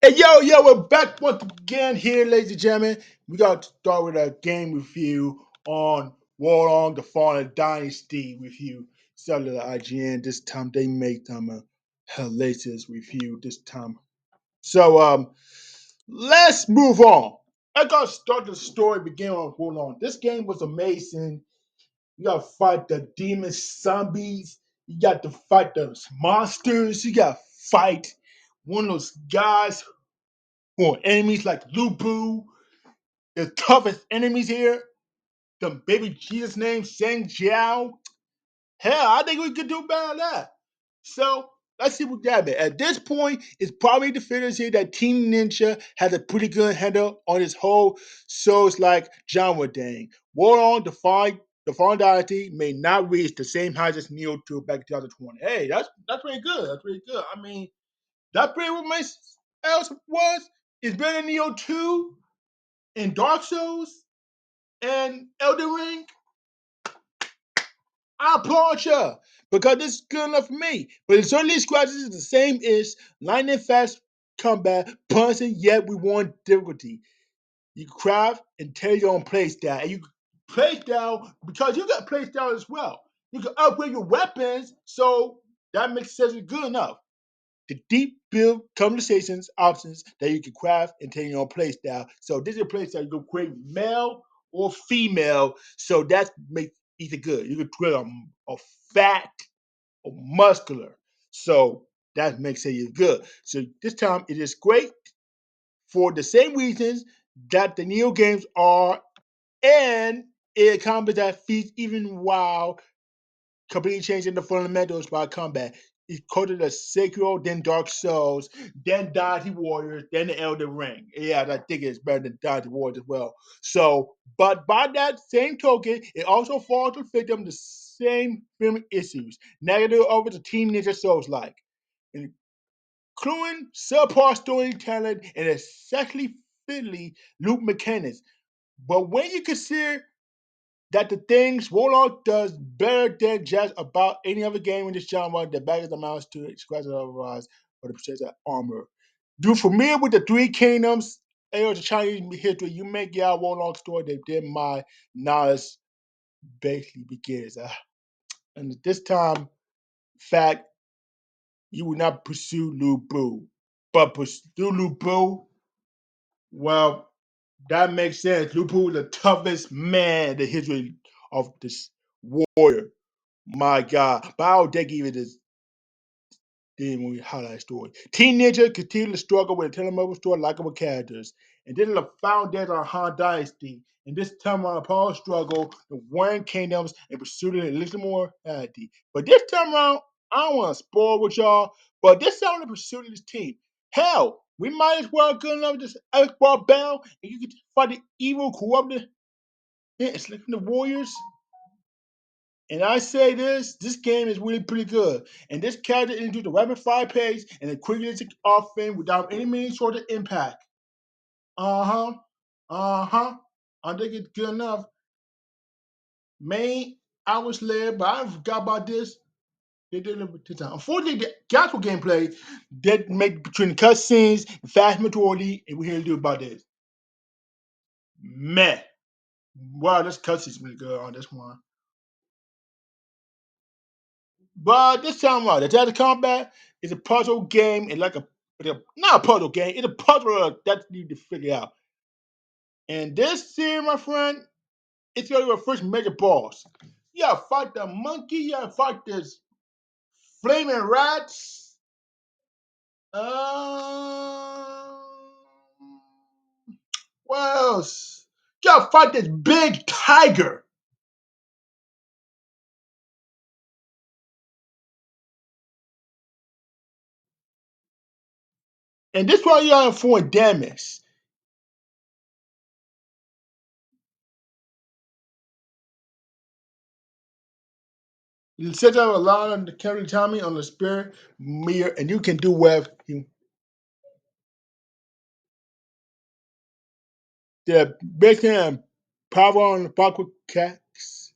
Hey, yo, we're back once again here, ladies and gentlemen. We got to start with a game review on Warlong, the Fallen Dynasty review. Started at IGN. This time they made them a latest review this time. So, let's move on. I got to start the story, begin on Warlong. This game was amazing. You got to fight the demon zombies. You got to fight the monsters. You got to fight one of those guys or enemies like Lubu, the toughest enemies here, the baby Jesus name, Sang Jiao. Hell, I think we could do better than that. So let's see what that is. At this point, it's probably the figures here that Team Ninja has a pretty good handle on his whole shows like genre thing. War on the Fallen Deity may not reach the same heights as Neo 2 back in 2020. Hey, that's pretty good. That's pretty good. I mean, that pretty what makes else was is better than Neo 2 in Dark Souls and Elden Ring, I applaud you because this is good enough for me. But it certainly scratches the same ish, lightning fast combat, punching, yet we want difficulty. You can craft and tell your own play style. And you can play style because you got play style as well. You can upgrade your weapons, so that makes sense good enough. The deep build conversations options that you can craft and take your own play style. So this is a play style you can create male or female. So that makes either good. You can create a fat or muscular. So that makes it good. So this time it is great for the same reasons that the Neo games are, and it accomplishes that feat even while completely changing the fundamentals by combat. He coded a Sekiro, then Dark Souls, then Dynasty Warriors, then the Elden Ring. Yeah, I think it's better than Dynasty Warriors as well. So, but by that same token, it also falls to victim the same filming issues. Negative over to Team Ninja Souls like, including subpar storytelling and essentially fiddly loop mechanics. But when you consider that the things Warlock does better than just about any other game in this genre that baggers amounts to scratches otherwise for the protected armor. You familiar with the Three Kingdoms? Areas of Chinese history, you make your Warlock story that then my knowledge basically begins. And at this time, fact, you will not pursue Lu Bu. But pursue Lu Bu, well, that makes sense. Lu Bu is the toughest man in the history of this warrior. My God, Bao Deg even is then we highlight story. Teen Ninja continue to struggle with a telemovie story likable characters. And this is a foundation on Han Dynasty. And this time around, Paul struggle the Warring Kingdoms and pursuit of a little more reality. But this time around, I don't want to spoil with y'all, but this time the pursuit of this team. Hell, we might as well good enough this Epic Ball Battle and you can fight the evil, corrupted, and sleeping the warriors. And I say this game is really pretty good. And this character introduced a rapid fire pace and a quickly offense without any mean sort of impact. Uh-huh. Uh-huh. I think it's good enough. Main hours later, but I forgot about this. They did it this time. Unfortunately, the actual gameplay did make between the cutscenes, the fast majority, and we here to do about this. Meh. Wow, this cutscene's really good on this one. But this time around, the Data Combat is a puzzle game and like not a puzzle game, it's a puzzle that you need to figure out. And this here, my friend, it's your first major boss. You gotta fight the monkey, you gotta fight this flaming rats. What else? You gotta fight this big tiger. And this why you gotta avoid damage. You set up a lot on the carry Tommy on the spirit mirror, and you can do whatever you. They're making power on the Baku cats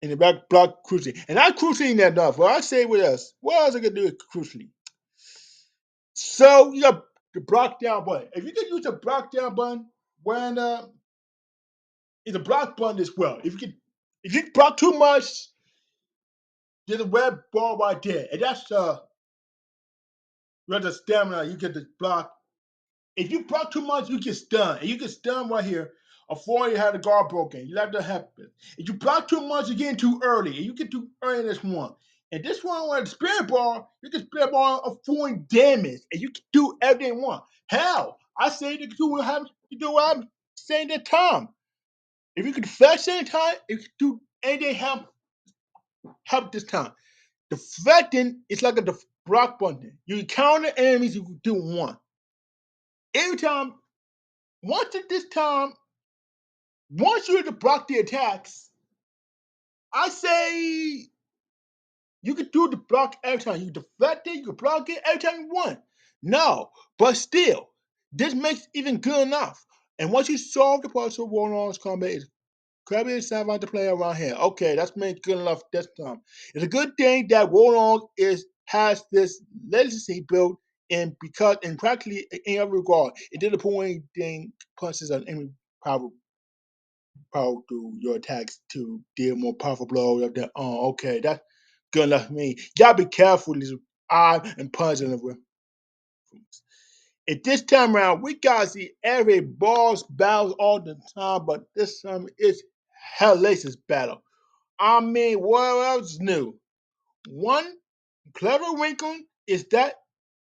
in the back block cruising. And not cruising that enough. Well, I say with us, what else I can do with cruising? So you got the block down button. If you can use the block down button when it's a block button as well. If you block too much, there's a red ball right there, and that's you have the stamina. You get the block. If you block too much, you get stunned, and you get stunned right here. Before you have the guard broken, you let that happen. If you block too much, you're getting too early, and you get too early in this one. And this one with the spirit ball, you can spirit ball avoiding damage, and you can do everything you want. Hell, I say you can do what I'm saying that time. If you can deflect any time, if you can do anything help this time. Deflecting is like a block button. You can counter enemies you can do one. Every time, once at this time, once you have to block the attacks, I say you can do the block every time. You can deflect it, you can block it every time you want. No, but still, this makes it even good enough. And once you solve the puzzle, Warlord's combat is Krabby and Savant to play around here. Okay, that's made good enough this time. It's a good thing that Warlord has this legacy built in because in practically in every regard, it didn't put anything punches on any power through your attacks to deal more powerful blows of their own. Okay, that's good enough for me. Y'all be careful with these eye and punching of weapons. At this time around, we gotta see every boss battles all the time, but this time it's hellacious battle. I mean, what else new? One clever wrinkle is that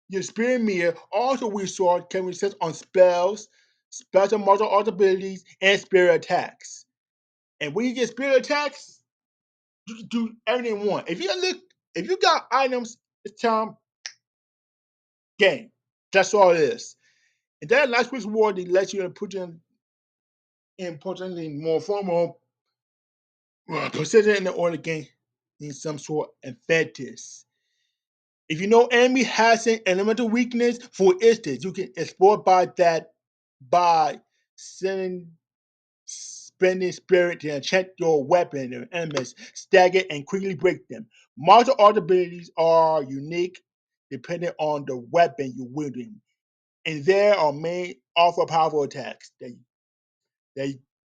your spirit mirror also we saw can resist on spells, special martial art abilities, and spirit attacks. And when you get spirit attacks, you can do everything you want. If you got items, it's time game. That's all it is. And that last week's war they let you put you in potentially more formal position in the order game in some sort of advantage. If you know enemy has an elemental weakness, for instance, you can exploit by that by sending spending spirit to enchant your weapon and enemies, stagger and quickly break them. Martial art abilities are unique depending on the weapon you're wielding, and there are main offer powerful attacks that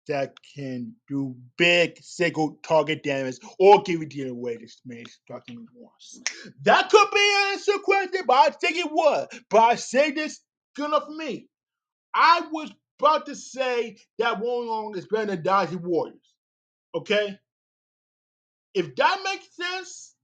that can do big single target damage or give it away to main striking once. That could be an answer question, but I think it was. But I say this good enough for me. I was about to say that Wong is better than Dynasty Warriors. Okay? If that makes sense,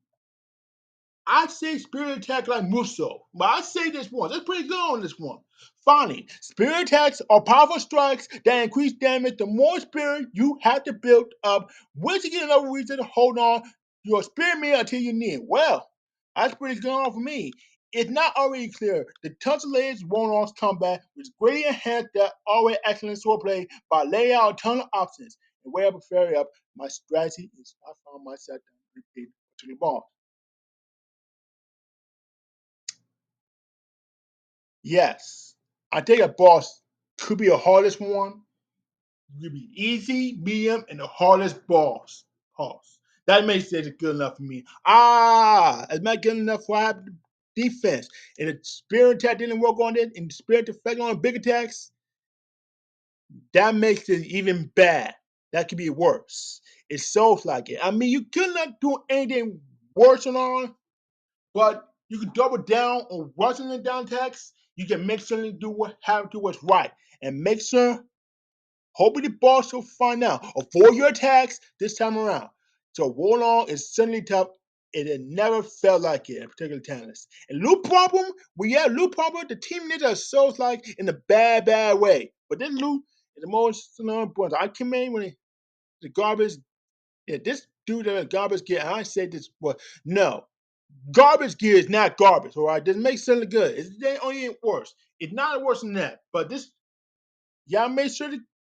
I say spirit attack like Muso, but I say this one. It's pretty good on this one. Finally, spirit attacks are powerful strikes that increase damage. The more spirit you have to build up, which is another reason to hold on your spirit meter until you need it. Well, that's pretty good on for me. It's not already clear. The Tuncellator's Warlord's combat was greatly enhanced that already excellent swordplay by laying out a ton of options. And way I prefer it up, my strategy is I found myself to the ball. Yes, I think a boss could be the hardest one. It could be easy, medium, and the hardest boss. That makes it good enough for me. It's not good enough for our defense. And the spirit attack didn't work on it, and the spirit effect on big attacks, that makes it even bad. That could be worse. It sounds like it. I mean, you could not do anything worse on, but you can double down on rushing the down attacks. You can make sure you do what have to do what's right, and make sure. Hoping the boss will find out. Avoid your attacks this time around. So Warlong is certainly tough. It never felt like it, in particular talents. And loot problem, loot problem. The team ninja is so like in a bad way. But this loot is the most important. I commend when the garbage. Yeah, this dude that garbage gear. I said this, but no, garbage gear is not garbage. All right, this makes something good. They only ain't worse. It's not worse than that. But this y'all make sure the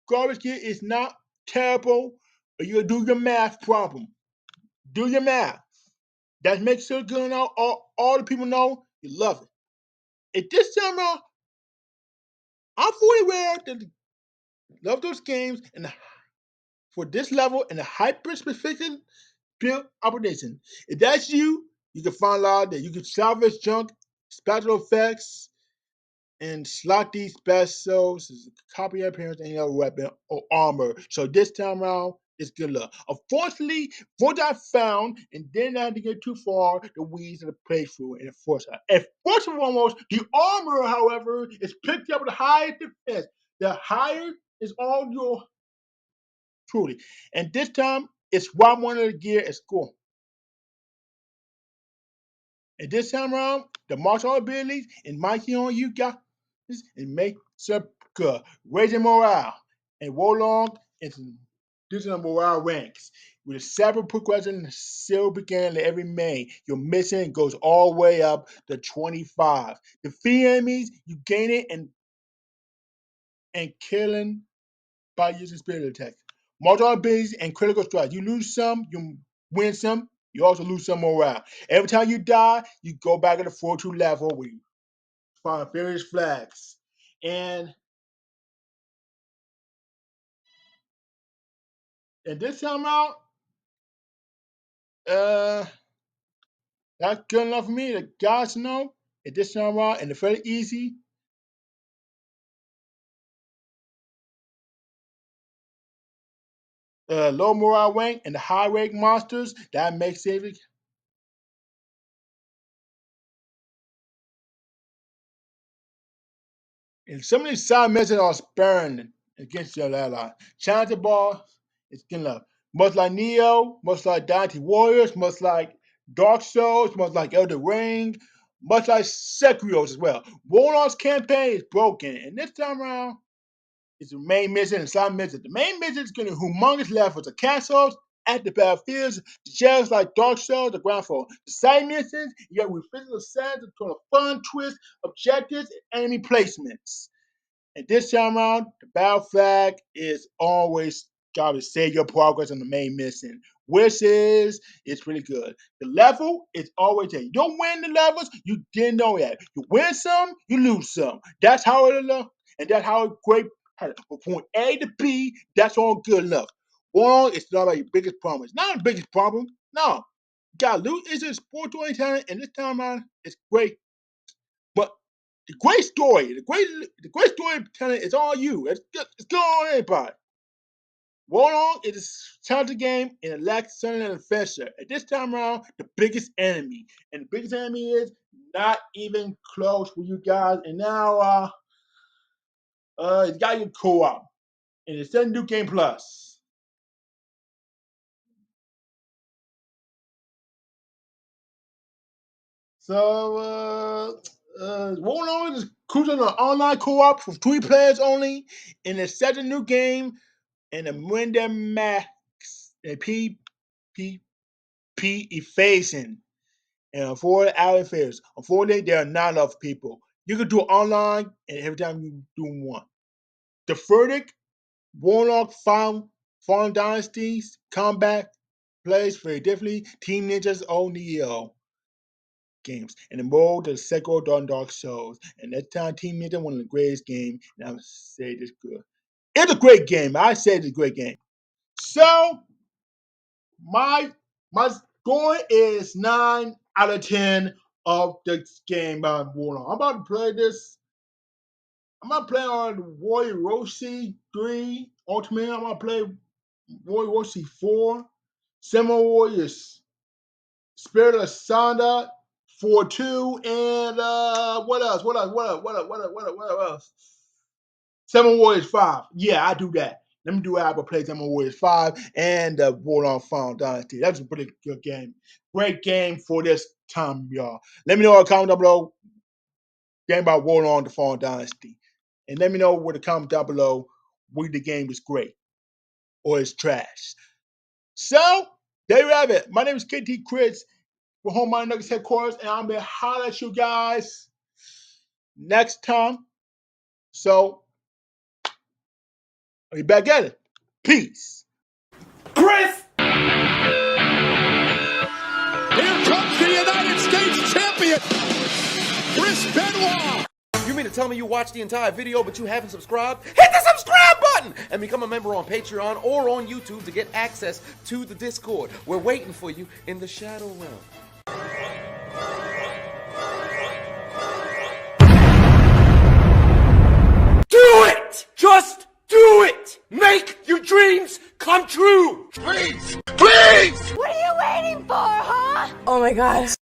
garbage gear is not terrible, or you'll do your math problem. Do your math. That makes sure good out. All the people know you love it. At this time around, I'm fully aware that love those games and for this level and the hyper specific build operation. If that's you, you can find out that you can salvage junk special effects, and slot these specials as a copy appearance any other weapon or armor. So this time around, it's good luck. Unfortunately, what I found, and then I had to get too far, the weeds of the playthrough and enforce it. And first and foremost, the armor, however, is picked up with the higher defense. The higher is all your truly. And this time, it's one of the gear is cool. And this time around, the martial abilities and mighty on you guys and make some good. Raising morale and Wolong into the morale ranks. With a separate progression, still beginning at every main. Your mission goes all the way up to 25. Defeat enemies, you gain it and killing by using spirit attacks. Multiple abilities and critical strikes. You lose some, you win some, you also lose some morale. Every time you die, you go back to the 4-2 level where you find various flags. And this time out, uh, that's good enough for me. The guys know. At this time out, and it's very easy. Low morale rank and the high rank monsters, that makes it. And some of these side missions are sparing against your ally. Challenge the boss, it's good enough. Much like Neo, much like Dynasty Warriors, much like Dark Souls, much like Elder Ring, much like Sekiro's as well. Warlord's campaign is broken, and this time around, it's the main mission and side mission. The main mission is getting humongous levels of castles, active battlefields, the shells like Dark Souls, the ground floor. The side missions, you got with physical sets, to a fun twist, objectives, and enemy placements. And this time around, the battle flag is always got to save your progress on the main mission, which is it's pretty good. The level is always there. You don't win the levels, you didn't know that. You win some, you lose some. That's how it is, and that's how it great. From point A to B, that's all good enough. One, it's not like your biggest problem. It's not the biggest problem. No, you got loot is a sport to talent, and this time around, it's great. But the great storytelling is all you. It's good on everybody. Warlong is a talented game and it lacks something an adventure. At this time around, the biggest enemy. And the biggest enemy is not even close for you guys. And now it's got your co-op. And it's a new game plus. So Warlong is cruising on online co-op for 3 players only. And it's set a new game and a Window Max and PvP evasion and avoid out affairs. Unfortunately, there are not enough people. You can do it online and every time you do one. The verdict, Warlock Fallen Dynasties, combat plays very differently. Team Ninja's own Neo games. And the mode the Sekiro Dark Souls. And that time Team Ninja one of the greatest games. And I'm say this good. It's a great game. I say it's a great game. So my score is 9 out of 10 of this game by Warlord. I'm about to play this. I'm gonna play on Warrior Roshi 3 Ultimate. I'm gonna play Warrior Roshi 4. Samurai Warriors Spirit of Sanda 4-2. And what else? What else? Seven Warriors 5. Yeah, I do that. Let me do that. I will play Seven Warriors 5 and Warlord Final Dynasty. That's a pretty good game. Great game for this time, y'all. Let me know in the comment down below game about Warlord the Final Dynasty. And let me know in the comment down below whether the game is great or it's trash. So, there you have it. My name is KT Chris for Home Mind Nuggets headquarters, and I'm going to holler at you guys next time. So, I'll be back at it. Peace. Chris! Here comes the United States champion, Chris Benoit! You mean to tell me you watched the entire video but you haven't subscribed? Hit the subscribe button and become a member on Patreon or on YouTube to get access to the Discord. We're waiting for you in the Shadow Realm. dreams come true. Please! Please! What are you waiting for, huh? Oh my god.